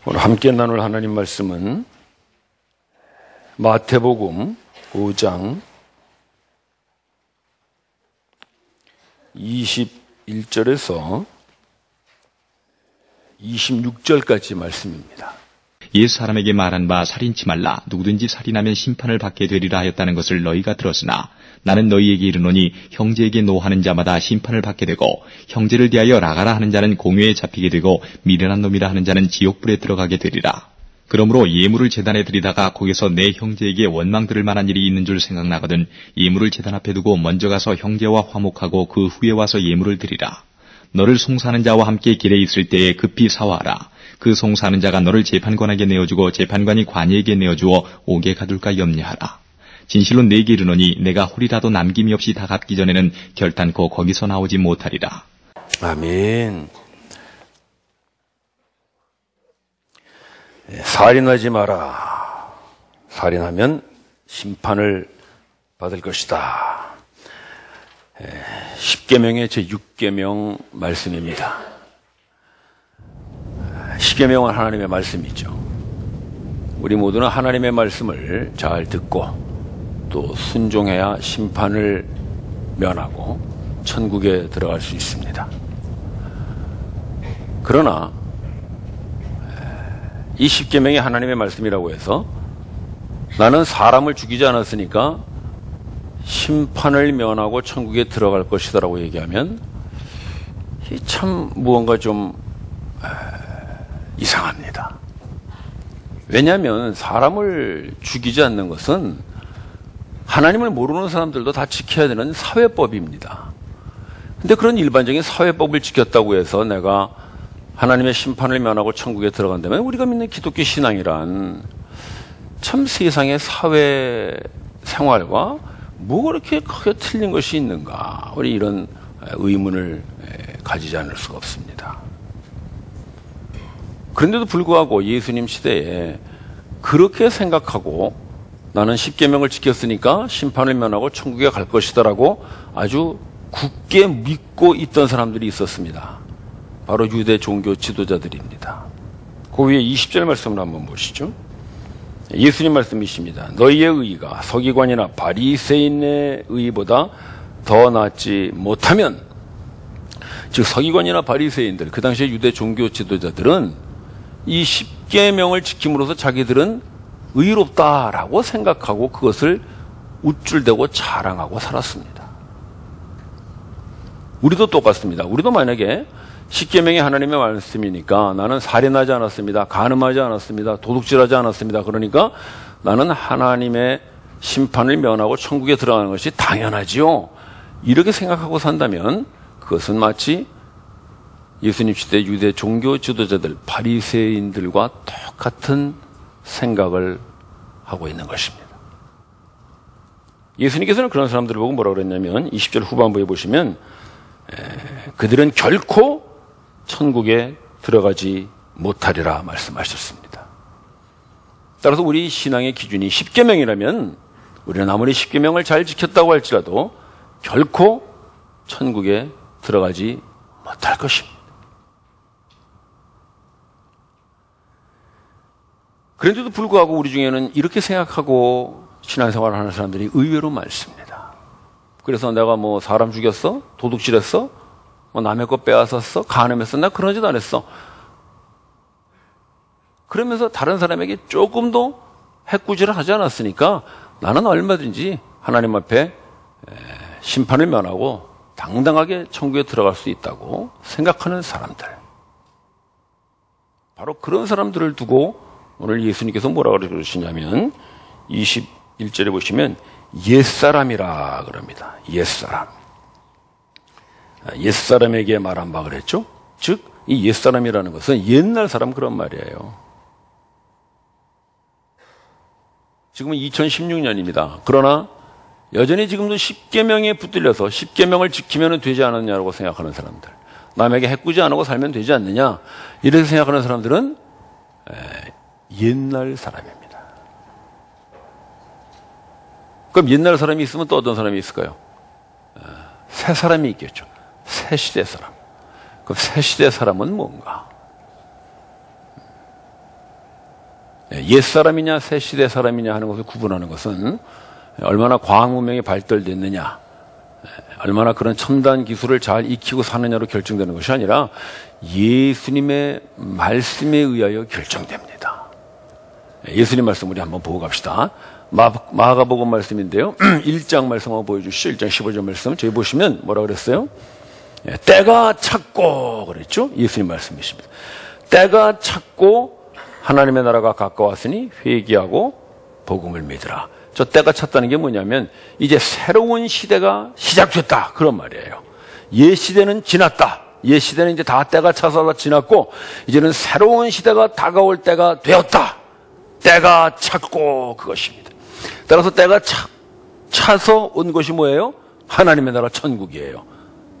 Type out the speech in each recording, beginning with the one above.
오늘 함께 나눌 하나님 말씀은 마태복음 5장 21절에서 26절까지 말씀입니다. 옛 사람에게 말한 바 살인치 말라. 누구든지 살인하면 심판을 받게 되리라 하였다는 것을 너희가 들었으나 나는 너희에게 이르노니 형제에게 노하는 자마다 심판을 받게 되고 형제를 대하여 나가라 하는 자는 공회에 잡히게 되고 미련한 놈이라 하는 자는 지옥불에 들어가게 되리라. 그러므로 예물을 제단에 드리다가 거기서 내 형제에게 원망 들을 만한 일이 있는 줄 생각나거든 예물을 제단 앞에 두고 먼저 가서 형제와 화목하고 그 후에 와서 예물을 드리라. 너를 송사하는 자와 함께 길에 있을 때에 급히 사와하라. 그 송사하는 자가 너를 재판관에게 내어주고 재판관이 관이에게 내어주어 옥에 가둘까 염려하라. 진실로 네게 이르노니 내가 홀이라도 남김이 없이 다 갚기 전에는 결단코 거기서 나오지 못하리라. 아멘. 살인하지 마라. 살인하면 심판을 받을 것이다. 10계명의 제6계명 말씀입니다. 10계명은 하나님의 말씀이죠. 우리 모두는 하나님의 말씀을 잘 듣고 또 순종해야 심판을 면하고 천국에 들어갈 수 있습니다. 그러나 이 10계명이 하나님의 말씀이라고 해서 나는 사람을 죽이지 않았으니까 심판을 면하고 천국에 들어갈 것이다라고 얘기하면 참 무언가 좀 이상합니다. 왜냐하면 사람을 죽이지 않는 것은 하나님을 모르는 사람들도 다 지켜야 되는 사회법입니다. 근데 그런 일반적인 사회법을 지켰다고 해서 내가 하나님의 심판을 면하고 천국에 들어간다면 우리가 믿는 기독교 신앙이란 참 세상의 사회 생활과 뭐 그렇게 크게 틀린 것이 있는가, 우리 이런 의문을 가지지 않을 수가 없습니다. 그런데도 불구하고 예수님 시대에 그렇게 생각하고 나는 10계명을 지켰으니까 심판을 면하고 천국에 갈 것이다라고 아주 굳게 믿고 있던 사람들이 있었습니다. 바로 유대 종교 지도자들입니다. 그 위에 20절 말씀을 한번 보시죠. 예수님 말씀이십니다. 너희의 의가 서기관이나 바리새인의 의보다 더 낫지 못하면, 즉 서기관이나 바리새인들, 그 당시에 유대 종교 지도자들은 이 10계명을 지킴으로써 자기들은 의롭다라고 생각하고 그것을 우쭐대고 자랑하고 살았습니다. 우리도 똑같습니다. 우리도 만약에 10계명이 하나님의 말씀이니까 나는 살인하지 않았습니다. 간음하지 않았습니다. 도둑질하지 않았습니다. 그러니까 나는 하나님의 심판을 면하고 천국에 들어가는 것이 당연하지요. 이렇게 생각하고 산다면 그것은 마치 예수님 시대 유대 종교 지도자들, 바리새인들과 똑같은 생각을 하고 있는 것입니다. 예수님께서는 그런 사람들을 보고 뭐라고 그랬냐면 20절 후반부에 보시면 그들은 결코 천국에 들어가지 못하리라 말씀하셨습니다. 따라서 우리 신앙의 기준이 10계명이라면 우리는 아무리 10계명을 잘 지켰다고 할지라도 결코 천국에 들어가지 못할 것입니다. 그런데도 불구하고 우리 중에는 이렇게 생각하고 신앙생활을 하는 사람들이 의외로 많습니다. 그래서 내가 뭐 사람 죽였어? 도둑질했어? 뭐 남의 거 빼앗았어? 간음했어? 나 그런 짓 안 했어. 그러면서 다른 사람에게 조금도 해꾸지를 하지 않았으니까 나는 얼마든지 하나님 앞에 심판을 면하고 당당하게 천국에 들어갈 수 있다고 생각하는 사람들. 바로 그런 사람들을 두고 오늘 예수님께서 뭐라고 그러시냐면 21절에 보시면 옛사람이라 그럽니다. 옛사람. 옛사람에게 말한 바 그랬죠. 즉 이 옛사람이라는 것은 옛날 사람 그런 말이에요. 지금은 2016년입니다. 그러나 여전히 지금도 10계명에 붙들려서 10계명을 지키면 되지 않느냐고 생각하는 사람들, 남에게 해꾸지 않고 살면 되지 않느냐 이렇게 생각하는 사람들은 옛날 사람입니다. 그럼 옛날 사람이 있으면 또 어떤 사람이 있을까요? 새 사람이 있겠죠. 새 시대 사람. 그럼 새 시대 사람은 뭔가? 옛사람이냐 새시대 사람이냐 하는 것을 구분하는 것은 얼마나 과학 문명이 발달됐느냐, 얼마나 그런 첨단 기술을 잘 익히고 사느냐로 결정되는 것이 아니라 예수님의 말씀에 의하여 결정됩니다. 예수님 말씀 우리 한번 보고 갑시다. 마가복음 말씀인데요. 1장 말씀 한번 보여주시죠. 1장 15절 말씀. 저기 보시면 뭐라 그랬어요? 때가 찼고 그랬죠? 예수님 말씀이십니다. 때가 찼고 하나님의 나라가 가까웠으니 회개하고 복음을 믿으라. 저 때가 찼다는 게 뭐냐면 이제 새로운 시대가 시작됐다 그런 말이에요. 옛 시대는 지났다. 옛 시대는 이제 다 때가 차서 다 지났고 이제는 새로운 시대가 다가올 때가 되었다. 때가 찼고 그것입니다. 따라서 때가 차서 온 것이 뭐예요? 하나님의 나라 천국이에요.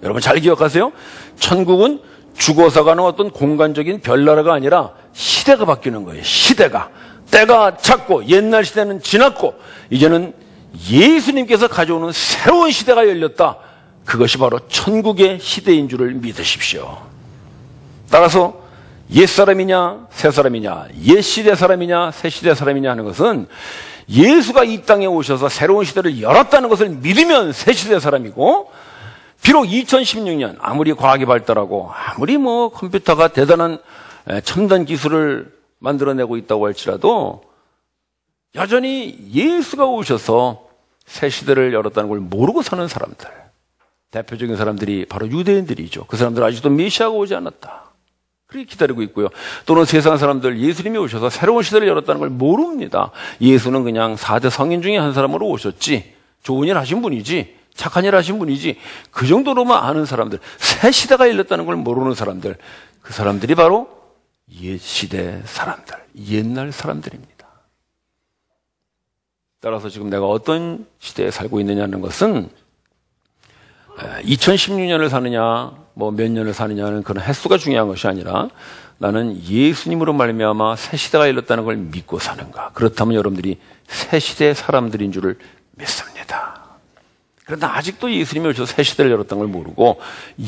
여러분 잘 기억하세요. 천국은 죽어서 가는 어떤 공간적인 별나라가 아니라 시대가 바뀌는 거예요. 시대가. 때가 찼고 옛날 시대는 지났고 이제는 예수님께서 가져오는 새로운 시대가 열렸다. 그것이 바로 천국의 시대인 줄을 믿으십시오. 따라서 옛사람이냐 새사람이냐, 옛시대 사람이냐 새시대 사람이냐 하는 것은 예수가 이 땅에 오셔서 새로운 시대를 열었다는 것을 믿으면 새시대 사람이고, 비록 2016년 아무리 과학이 발달하고 아무리 컴퓨터가 대단한 첨단 기술을 만들어내고 있다고 할지라도 여전히 예수가 오셔서 새 시대를 열었다는 걸 모르고 사는 사람들, 대표적인 사람들이 바로 유대인들이죠. 그 사람들은 아직도 메시아가 오지 않았다 그렇게 기다리고 있고요. 또는 세상 사람들 예수님이 오셔서 새로운 시대를 열었다는 걸 모릅니다. 예수는 그냥 4대 성인 중에 한 사람으로 오셨지, 좋은 일 하신 분이지, 착한 일 하신 분이지, 그 정도로만 아는 사람들, 새 시대가 열렸다는 걸 모르는 사람들, 그 사람들이 바로 옛 시대 사람들, 옛날 사람들입니다. 따라서 지금 내가 어떤 시대에 살고 있느냐는 것은 2016년을 사느냐 몇 년을 사느냐는 그런 횟수가 중요한 것이 아니라 나는 예수님으로 말미암아 새 시대가 열렸다는 걸 믿고 사는가. 그렇다면 여러분들이 새 시대의 사람들인 줄을 믿습니다. 그러나 아직도 예수님이 오셔서 새 시대를 열었다는 걸 모르고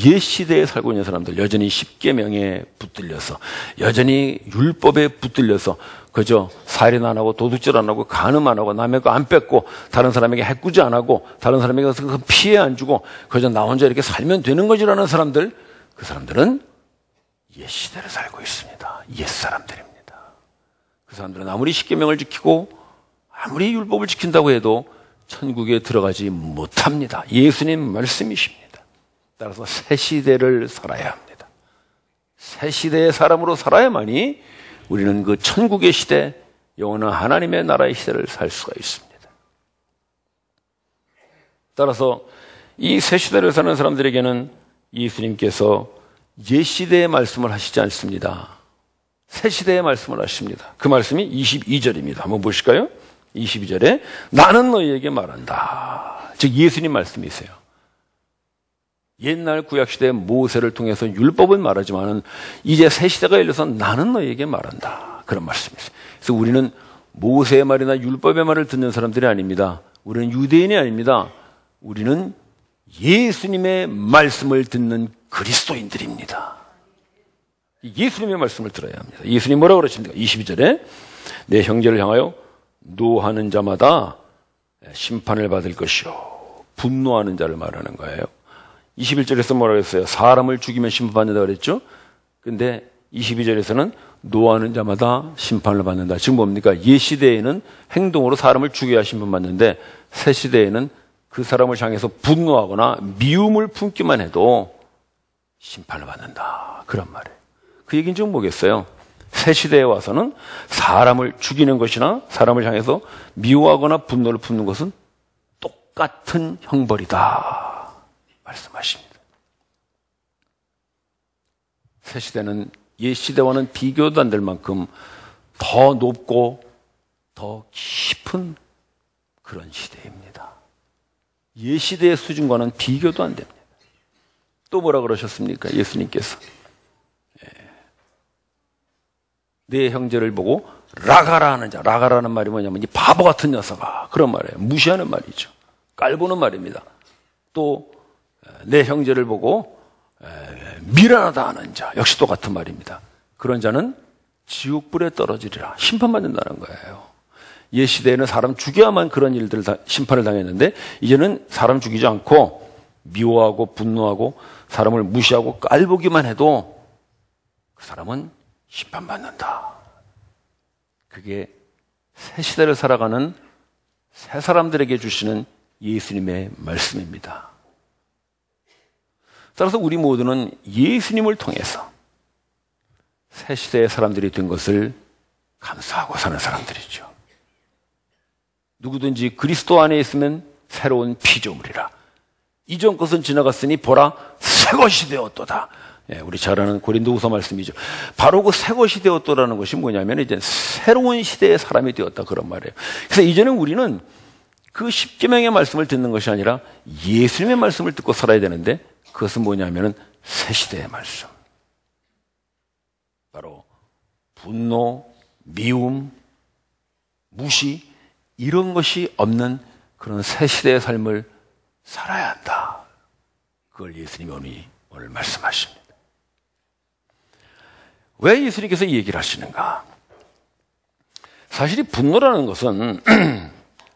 옛 시대에 살고 있는 사람들, 여전히 십계명에 붙들려서, 여전히 율법에 붙들려서 그저 살인 안 하고 도둑질 안 하고 간음 안 하고 남의 거 안 뺏고 다른 사람에게 해꾸지 안 하고 다른 사람에게 그 피해 안 주고 그저 나 혼자 이렇게 살면 되는 거지라는 사람들, 그 사람들은 옛 시대를 살고 있습니다. 옛 사람들입니다. 그 사람들은 아무리 십계명을 지키고 아무리 율법을 지킨다고 해도 천국에 들어가지 못합니다. 예수님 말씀이십니다. 따라서 새 시대를 살아야 합니다. 새 시대의 사람으로 살아야만이 우리는 그 천국의 시대, 영원한 하나님의 나라의 시대를 살 수가 있습니다. 따라서 이 새 시대를 사는 사람들에게는 예수님께서 옛 시대의 말씀을 하시지 않습니다. 새 시대의 말씀을 하십니다. 그 말씀이 22절입니다. 한번 보실까요? 22절에 나는 너희에게 말한다. 즉 예수님 말씀이세요. 옛날 구약시대 모세를 통해서 율법은 말하지만 이제 새 시대가 열려서 나는 너희에게 말한다. 그런 말씀이세요. 그래서 우리는 모세의 말이나 율법의 말을 듣는 사람들이 아닙니다. 우리는 유대인이 아닙니다. 우리는 예수님의 말씀을 듣는 그리스도인들입니다. 예수님의 말씀을 들어야 합니다. 예수님 뭐라고 그러십니까? 22절에 내 형제를 향하여 노하는 자마다 심판을 받을 것이요. 분노하는 자를 말하는 거예요. 21절에서 뭐라고 했어요? 사람을 죽이면 심판받는다 그랬죠? 근데 22절에서는 노하는 자마다 심판을 받는다. 지금 뭡니까? 옛 시대에는 행동으로 사람을 죽여야 심판받는데 새 시대에는 그 사람을 향해서 분노하거나 미움을 품기만 해도 심판을 받는다. 그런 말이에요. 그 얘기는 좀 뭐겠어요? 새 시대에 와서는 사람을 죽이는 것이나 사람을 향해서 미워하거나 분노를 품는 것은 똑같은 형벌이다 말씀하십니다. 새 시대는 옛 시대와는 비교도 안 될 만큼 더 높고 더 깊은 그런 시대입니다. 옛 시대의 수준과는 비교도 안 됩니다. 또 뭐라 그러셨습니까? 예수님께서 내 형제를 보고 라가라 하는 자, 라가라는 말이 뭐냐면 이 바보 같은 녀석아, 그런 말이에요. 무시하는 말이죠. 깔보는 말입니다. 또 내 형제를 보고 미련하다 하는 자, 역시 똑같은 말입니다. 그런 자는 지옥불에 떨어지리라. 심판받는다는 거예요. 옛 시대에는 사람 죽여야만 그런 일들을 심판을 당했는데 이제는 사람 죽이지 않고 미워하고 분노하고 사람을 무시하고 깔보기만 해도 그 사람은 심판받는다. 그게 새 시대를 살아가는 새 사람들에게 주시는 예수님의 말씀입니다. 따라서 우리 모두는 예수님을 통해서 새 시대의 사람들이 된 것을 감사하고 사는 사람들이죠. 누구든지 그리스도 안에 있으면 새로운 피조물이라. 이전 것은 지나갔으니 보라 새 것이 되었도다. 예, 우리 잘 아는 고린도후서 말씀이죠. 바로 그 새 것이 되었도라는 것이 뭐냐면 이제 새로운 시대의 사람이 되었다 그런 말이에요. 그래서 이제는 우리는 그 십계명의 말씀을 듣는 것이 아니라 예수님의 말씀을 듣고 살아야 되는데 그것은 뭐냐면은 새 시대의 말씀. 바로 분노, 미움, 무시 이런 것이 없는 그런 새 시대의 삶을 살아야 한다. 그걸 예수님이 오늘 말씀하십니다. 왜 예수님께서 이 얘기를 하시는가? 사실 이 분노라는 것은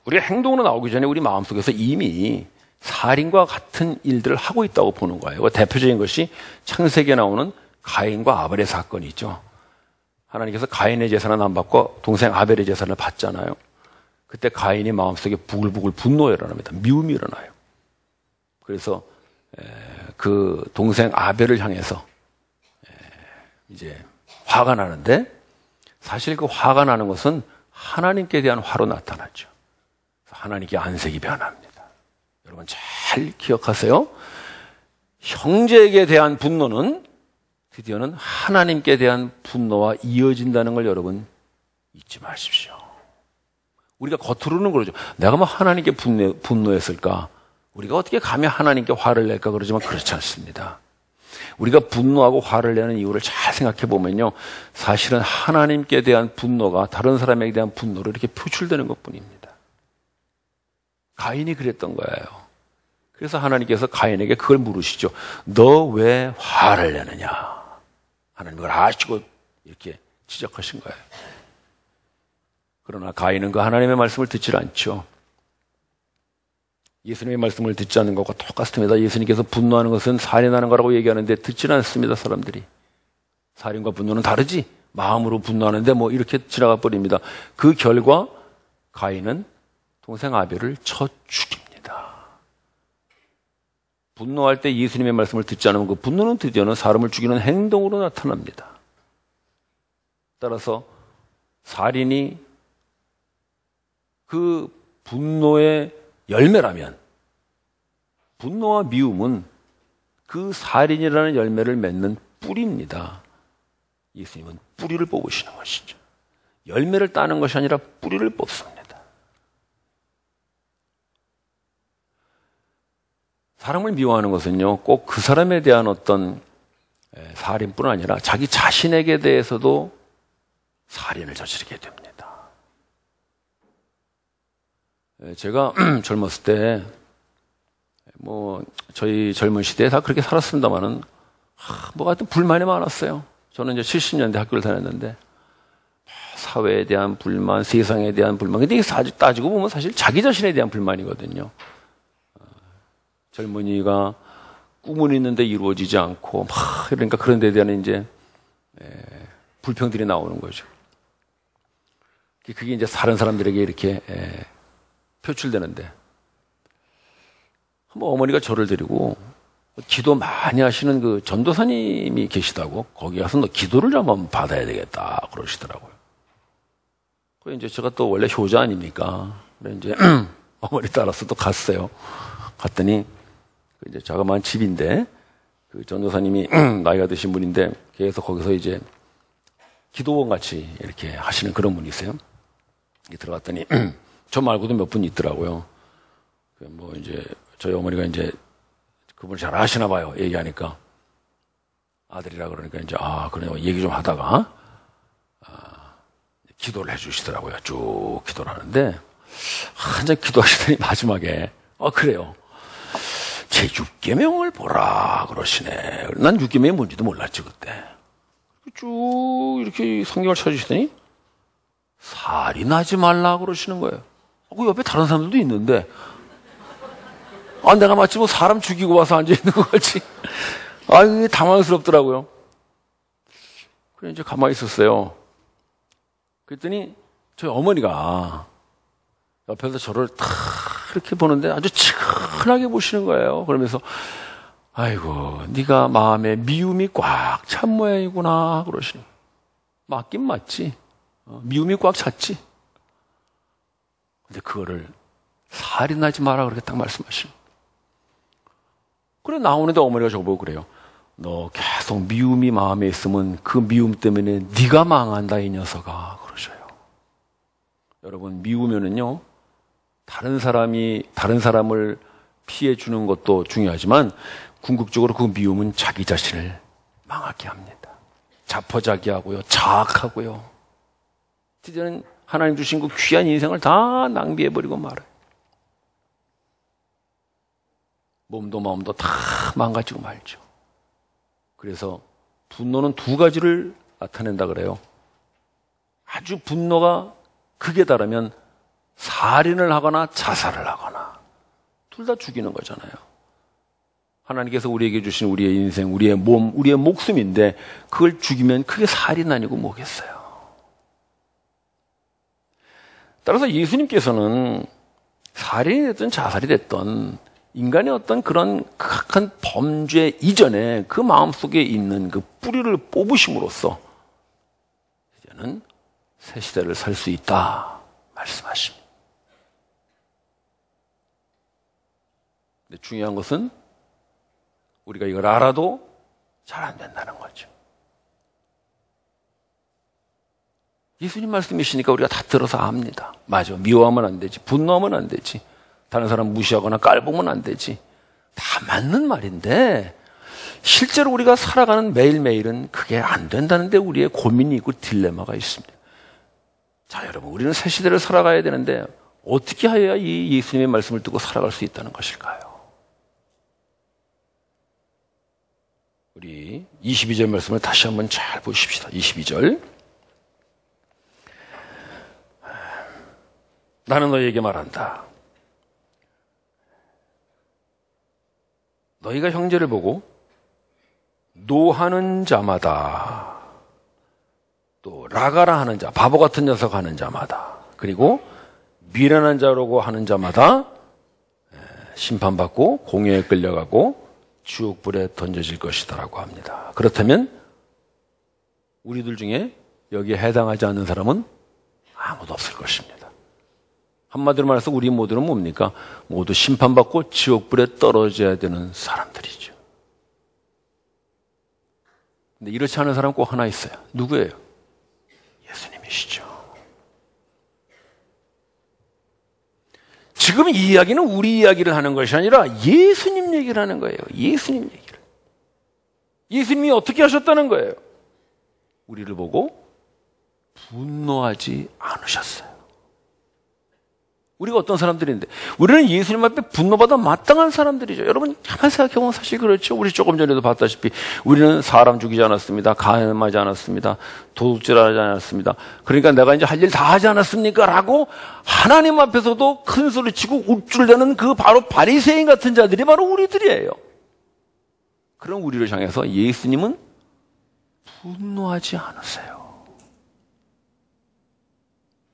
우리가 행동으로 나오기 전에 우리 마음속에서 이미 살인과 같은 일들을 하고 있다고 보는 거예요. 대표적인 것이 창세기에 나오는 가인과 아벨의 사건이죠. 하나님께서 가인의 재산은 안 받고 동생 아벨의 재산을 받잖아요. 그때 가인이 마음속에 부글부글 분노가 일어납니다. 미움이 일어나요. 그래서 그 동생 아벨을 향해서 이제 화가 나는데 사실 그 화가 나는 것은 하나님께 대한 화로 나타나죠. 하나님께 안색이 변합니다. 여러분 잘 기억하세요. 형제에게 대한 분노는 드디어는 하나님께 대한 분노와 이어진다는 걸 여러분 잊지 마십시오. 우리가 겉으로는 그러죠. 내가 뭐 하나님께 분노했을까? 우리가 어떻게 감히 하나님께 화를 낼까? 그러지만 그렇지 않습니다. 우리가 분노하고 화를 내는 이유를 잘 생각해 보면요. 사실은 하나님께 대한 분노가 다른 사람에게 대한 분노로 이렇게 표출되는 것뿐입니다. 가인이 그랬던 거예요. 그래서 하나님께서 가인에게 그걸 물으시죠. 너 왜 화를 내느냐? 하나님 그걸 아시고 이렇게 지적하신 거예요. 그러나 가인은 그 하나님의 말씀을 듣질 않죠. 예수님의 말씀을 듣지 않는 것과 똑같습니다. 예수님께서 분노하는 것은 살인하는 거라고 얘기하는데 듣지는 않습니다. 사람들이. 살인과 분노는 다르지. 마음으로 분노하는데 뭐 이렇게 지나가 버립니다. 그 결과 가인은 동생 아벨을 쳐 죽입니다. 분노할 때 예수님의 말씀을 듣지 않으면 그 분노는 드디어는 사람을 죽이는 행동으로 나타납니다. 따라서 살인이 그 분노의 열매라면 분노와 미움은 그 살인이라는 열매를 맺는 뿌리입니다. 예수님은 뿌리를 뽑으시는 것이죠. 열매를 따는 것이 아니라 뿌리를 뽑습니다. 사람을 미워하는 것은요, 꼭 그 사람에 대한 어떤 살인뿐 아니라 자기 자신에게 대해서도 살인을 저지르게 됩니다. 제가 젊었을 때, 저희 젊은 시대에 다 그렇게 살았습니다만은, 하여튼 불만이 많았어요. 저는 이제 70년대 학교를 다녔는데, 사회에 대한 불만, 세상에 대한 불만. 근데 이게 따지고 보면 사실 자기 자신에 대한 불만이거든요. 젊은이가 꿈은 있는데 이루어지지 않고, 그러니까 그런 데 대한 이제, 불평들이 나오는 거죠. 그게 이제 다른 사람들에게 이렇게, 표출되는데, 한번 어머니가 저를 데리고 기도 많이 하시는 그 전도사님이 계시다고 거기 가서 너 기도를 한번 받아야 되겠다 그러시더라고요. 그 이제 제가 또 원래 효자 아닙니까? 그래 이제 어머니 따라서 또 갔어요. 갔더니 이제 자그마한 집인데 그 전도사님이 나이가 드신 분인데 계속 거기서 이제 기도원 같이 이렇게 하시는 그런 분이 있어요. 들어갔더니 저 말고도 몇 분 있더라고요. 뭐 이제 저희 어머니가 이제 그분을 잘 아시나 봐요. 얘기하니까 아들이라 그러니까 이제 그래요. 얘기 좀 하다가 기도를 해주시더라고요. 쭉 기도를 하는데 한참 기도하시더니 마지막에 그래요. 제 6계명을 보라 그러시네. 난 6계명이 뭔지도 몰랐지 그때. 쭉 이렇게 성경을 찾으시더니 살인하지 말라 그러시는 거예요. 그 옆에 다른 사람들도 있는데, 내가 마치 뭐 사람 죽이고 와서 앉아있는 것 같이. 이게 당황스럽더라고요. 그래, 이제 가만히 있었어요. 그랬더니 저희 어머니가 옆에서 저를 탁 이렇게 보는데 아주 치근하게 보시는 거예요. 그러면서, 아이고, 네가 마음에 미움이 꽉 찬 모양이구나 그러시는 거예요. 맞긴 맞지. 미움이 꽉 찼지. 근데 그거를 살인하지 마라 그렇게 딱 말씀하시는 거예요. 그래, 나오는데 어머니가 저보고 그래요. 너 계속 미움이 마음에 있으면 그 미움 때문에 네가 망한다 이 녀석아 그러셔요. 여러분, 미우면은요, 다른 사람을 피해 주는 것도 중요하지만 궁극적으로 그 미움은 자기 자신을 망하게 합니다. 자포자기하고요, 자학하고요. 이제는 하나님 주신 그 귀한 인생을 다 낭비해버리고 말아요. 몸도 마음도 다 망가지고 말죠. 그래서 분노는 두 가지를 나타낸다 그래요. 아주 분노가 극에 달하면 살인을 하거나 자살을 하거나 둘 다 죽이는 거잖아요. 하나님께서 우리에게 주신 우리의 인생, 우리의 몸, 우리의 목숨인데 그걸 죽이면 그게 살인 아니고 뭐겠어요. 따라서 예수님께서는 살인이 됐든 자살이 됐든 인간의 어떤 그런 극악한 범죄 이전에 그 마음속에 있는 그 뿌리를 뽑으심으로써 이제는 새 시대를 살 수 있다 말씀하십니다. 근데 중요한 것은 우리가 이걸 알아도 잘 안 된다는 거죠. 예수님 말씀이시니까 우리가 다 들어서 압니다. 맞아, 미워하면 안 되지, 분노하면 안 되지, 다른 사람 무시하거나 깔보면 안 되지. 다 맞는 말인데 실제로 우리가 살아가는 매일매일은 그게 안 된다는데 우리의 고민이 있고 딜레마가 있습니다. 자, 여러분, 우리는 새 시대를 살아가야 되는데 어떻게 해야 이 예수님의 말씀을 듣고 살아갈 수 있다는 것일까요? 우리 22절 말씀을 다시 한번 잘 보십시다. 22절. 나는 너희에게 말한다. 너희가 형제를 보고 노하는 자마다, 또 라가라 하는 자, 바보 같은 녀석 하는 자마다, 그리고 미련한 자라고 하는 자마다 심판받고 공회에 끌려가고 지옥불에 던져질 것이다라고 합니다. 그렇다면 우리들 중에 여기에 해당하지 않는 사람은 아무도 없을 것입니다. 한마디로 말해서 우리 모두는 뭡니까? 모두 심판받고 지옥불에 떨어져야 되는 사람들이죠. 근데 이렇지 않은 사람 꼭 하나 있어요. 누구예요? 예수님이시죠. 지금 이 이야기는 우리 이야기를 하는 것이 아니라 예수님 얘기를 하는 거예요. 예수님 얘기를. 예수님이 어떻게 하셨다는 거예요? 우리를 보고 분노하지 않으셨어요. 우리가 어떤 사람들인데, 우리는 예수님 앞에 분노받아 마땅한 사람들이죠. 여러분, 가만히 생각해보면 사실 그렇죠. 우리 조금 전에도 봤다시피 우리는 사람 죽이지 않았습니다. 가늠하지 않았습니다. 도둑질하지 않았습니다. 그러니까 내가 이제 할 일 다 하지 않았습니까? 라고 하나님 앞에서도 큰 소리치고 우쭐대는 그 바로 바리새인 같은 자들이 바로 우리들이에요. 그런 우리를 향해서 예수님은 분노하지 않으세요.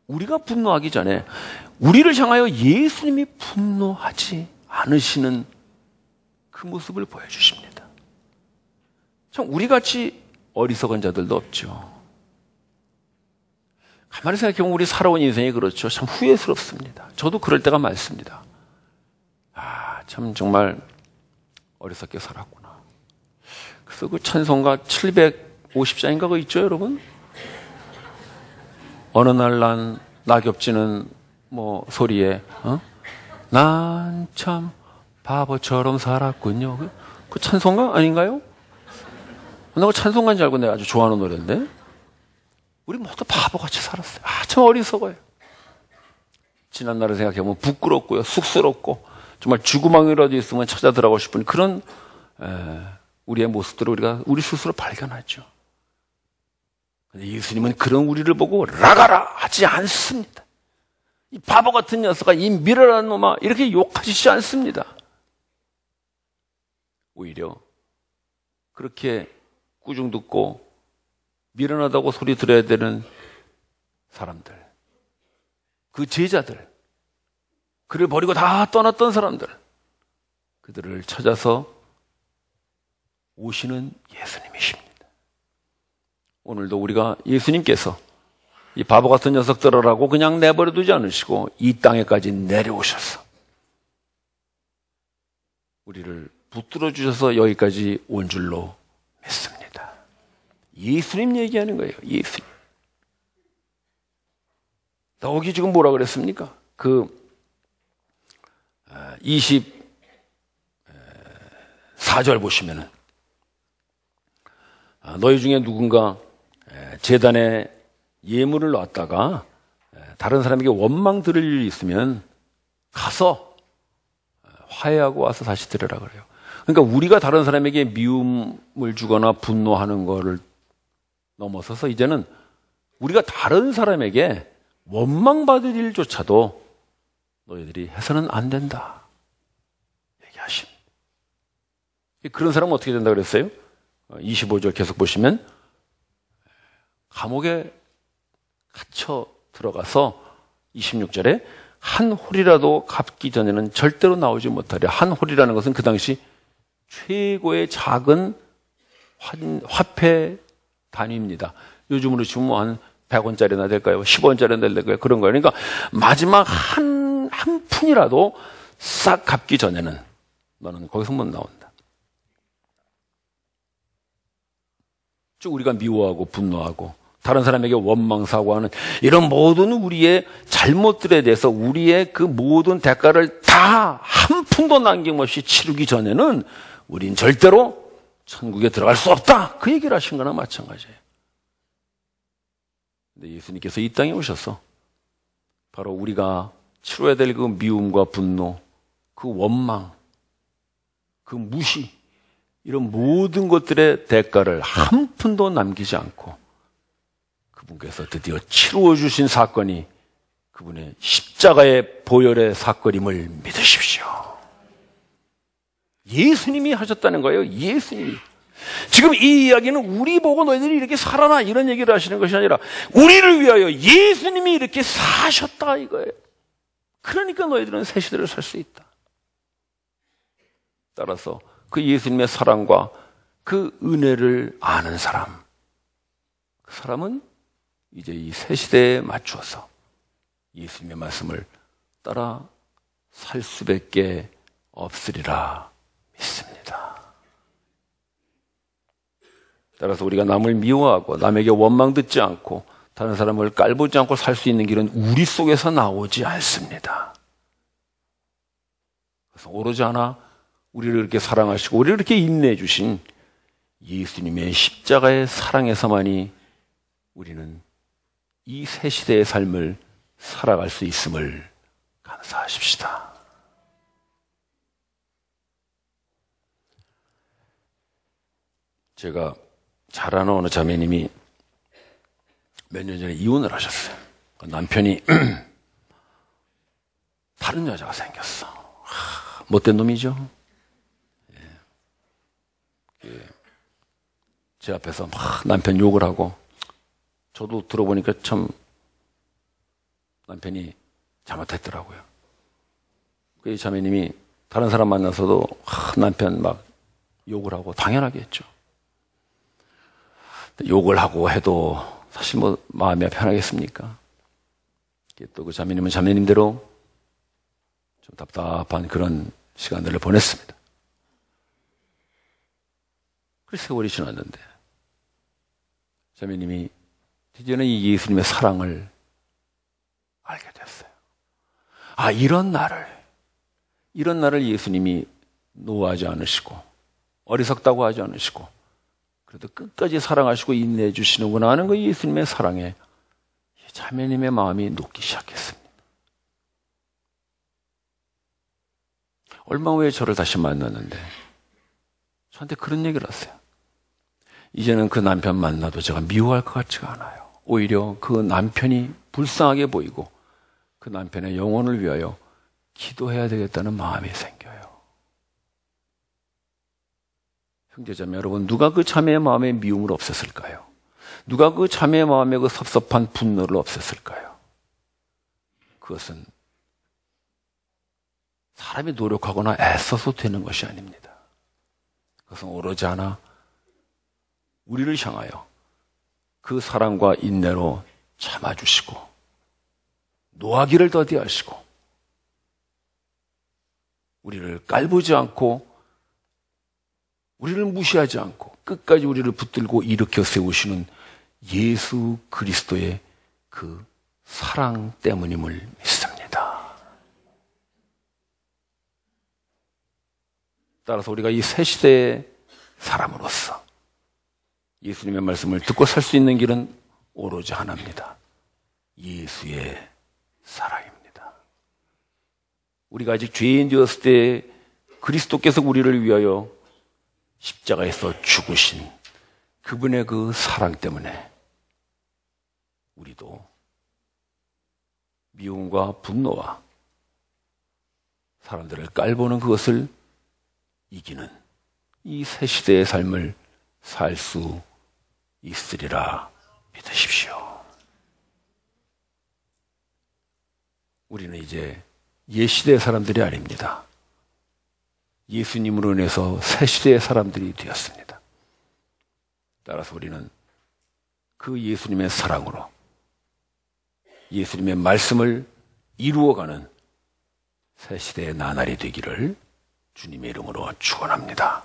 우리가 분노하기 전에 우리를 향하여 예수님이 분노하지 않으시는 그 모습을 보여주십니다. 참 우리같이 어리석은 자들도 없죠. 가만히 생각해보면 우리 살아온 인생이 그렇죠. 참 후회스럽습니다. 저도 그럴 때가 많습니다. 참 정말 어리석게 살았구나. 그래서 그 찬송가 750장인가 그거 있죠, 여러분? 어느 날 난 낙엽지는 소리에 난 참 바보처럼 살았군요. 그 찬송가 아닌가요? 내가 찬송가인 줄 알고 내가 아주 좋아하는 노래인데 우리 모두 바보같이 살았어요. 참 어리석어요. 지난날을 생각해보면 부끄럽고요, 쑥스럽고 정말 쥐구멍이라도 있으면 찾아 들어가고 싶은 그런 우리의 모습들을 우리가 우리 스스로 발견하죠. 근데 예수님은 그런 우리를 보고 라가라 하지 않습니다. 이 바보 같은 녀석아, 이 미련한 놈아, 이렇게 욕하시지 않습니다. 오히려 그렇게 꾸중 듣고 미련하다고 소리 들어야 되는 사람들, 그 제자들, 그를 버리고 다 떠났던 사람들, 그들을 찾아서 오시는 예수님이십니다. 오늘도 우리가 예수님께서 이 바보 같은 녀석들이라고 그냥 내버려 두지 않으시고 이 땅에까지 내려오셔서 우리를 붙들어 주셔서 여기까지 온 줄로 믿습니다. 예수님 얘기하는 거예요. 예수님. 거기 지금 뭐라 그랬습니까? 그 24절 보시면은 너희 중에 누군가 제단에 예물을 놨다가 다른 사람에게 원망 들을 일이 있으면 가서 화해하고 와서 다시 드려라 그래요. 그러니까 우리가 다른 사람에게 미움을 주거나 분노하는 거를 넘어서서 이제는 우리가 다른 사람에게 원망받을 일조차도 너희들이 해서는 안 된다 얘기하십니다. 그런 사람은 어떻게 된다 그랬어요? 25절 계속 보시면 감옥에 갇혀 들어가서 26절에 한 홀이라도 갚기 전에는 절대로 나오지 못하리라. 한 홀이라는 것은 그 당시 최고의 작은 화폐 단위입니다. 요즘으로 치면 한 100원짜리나 될까요? 10원짜리나 될까요? 그런 거예요. 그러니까 마지막 한 푼이라도 싹 갚기 전에는 너는 거기서 못 나온다. 쭉 우리가 미워하고 분노하고 다른 사람에게 원망사고하는 이런 모든 우리의 잘못들에 대해서 우리의 그 모든 대가를 다 한 푼도 남김없이 치르기 전에는 우린 절대로 천국에 들어갈 수 없다. 그 얘기를 하신 거나 마찬가지예요. 근데 예수님께서 이 땅에 오셔서 바로 우리가 치러야 될 그 미움과 분노, 그 원망, 그 무시, 이런 모든 것들의 대가를 한 푼도 남기지 않고 그분께서 드디어 치루어 주신 사건이 그분의 십자가의 보혈의 사건임을 믿으십시오. 예수님이 하셨다는 거예요. 예수님이. 지금 이 이야기는 우리 보고 너희들이 이렇게 살아나 이런 얘기를 하시는 것이 아니라 우리를 위하여 예수님이 이렇게 사셨다 이거예요. 그러니까 너희들은 새 시대를 살 수 있다. 따라서 그 예수님의 사랑과 그 은혜를 아는 사람, 그 사람은 이제 이 새 시대에 맞추어서 예수님의 말씀을 따라 살 수밖에 없으리라 믿습니다. 따라서 우리가 남을 미워하고 남에게 원망 듣지 않고 다른 사람을 깔보지 않고 살 수 있는 길은 우리 속에서 나오지 않습니다. 그래서 오로지 하나 우리를 이렇게 사랑하시고 우리를 이렇게 인내해 주신 예수님의 십자가의 사랑에서만이 우리는 이 새 시대의 삶을 살아갈 수 있음을 감사하십시다. 제가 잘 아는 어느 자매님이 몇 년 전에 이혼을 하셨어요. 남편이 다른 여자가 생겼어. 못된 놈이죠. 제 앞에서 막 남편 욕을 하고 저도 들어보니까 참 남편이 잘못했더라고요. 그 자매님이 다른 사람 만나서도 남편 막 욕을 하고 당연하게 했죠. 욕을 하고 해도 사실 뭐 마음이 편하겠습니까? 또 그 자매님은 자매님대로 좀 답답한 그런 시간들을 보냈습니다. 그래서 세월이 지났는데 자매님이 드디어는 이 예수님의 사랑을 알게 됐어요. 아, 이런 나를 예수님이 노하지 않으시고 어리석다고 하지 않으시고 그래도 끝까지 사랑하시고 인내해 주시는구나 하는 그 예수님의 사랑에 자매님의 마음이 녹기 시작했습니다. 얼마 후에 저를 다시 만났는데 저한테 그런 얘기를 하세요. 이제는 그 남편 만나도 제가 미워할 것 같지가 않아요. 오히려 그 남편이 불쌍하게 보이고 그 남편의 영혼을 위하여 기도해야 되겠다는 마음이 생겨요. 형제자매 여러분, 누가 그 자매의 마음에 미움을 없앴을까요? 누가 그 자매의 마음에 그 섭섭한 분노를 없앴을까요? 그것은 사람이 노력하거나 애써서 되는 것이 아닙니다. 그것은 오로지 하나 우리를 향하여 그 사랑과 인내로 참아주시고 노하기를 더디하시고 우리를 깔보지 않고 우리를 무시하지 않고 끝까지 우리를 붙들고 일으켜 세우시는 예수 그리스도의 그 사랑 때문임을 믿습니다. 따라서 우리가 이 새 시대의 사람으로서 예수님의 말씀을 듣고 살 수 있는 길은 오로지 하나입니다. 예수의 사랑입니다. 우리가 아직 죄인 되었을 때 그리스도께서 우리를 위하여 십자가에서 죽으신 그분의 그 사랑 때문에 우리도 미움과 분노와 사람들을 깔보는 그것을 이기는 이 새 시대의 삶을 살 수 있으리라 믿으십시오. 우리는 이제 옛 시대의 사람들이 아닙니다. 예수님으로 인해서 새 시대의 사람들이 되었습니다. 따라서 우리는 그 예수님의 사랑으로 예수님의 말씀을 이루어가는 새 시대의 나날이 되기를 주님의 이름으로 축원합니다.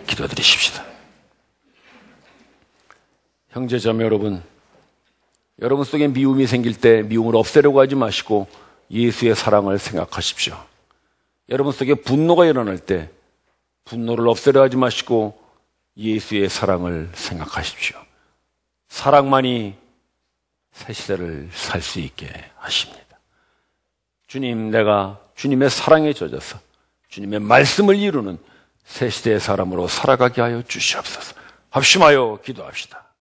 기도드리십시다. 형제자매 여러분, 여러분 속에 미움이 생길 때 미움을 없애려고 하지 마시고 예수의 사랑을 생각하십시오. 여러분 속에 분노가 일어날 때 분노를 없애려 하지 마시고 예수의 사랑을 생각하십시오. 사랑만이 새 시대를 살 수 있게 하십니다. 주님, 내가 주님의 사랑에 젖어서 주님의 말씀을 이루는 새 시대의 사람으로 살아가게 하여 주시옵소서. 합심하여 기도합시다.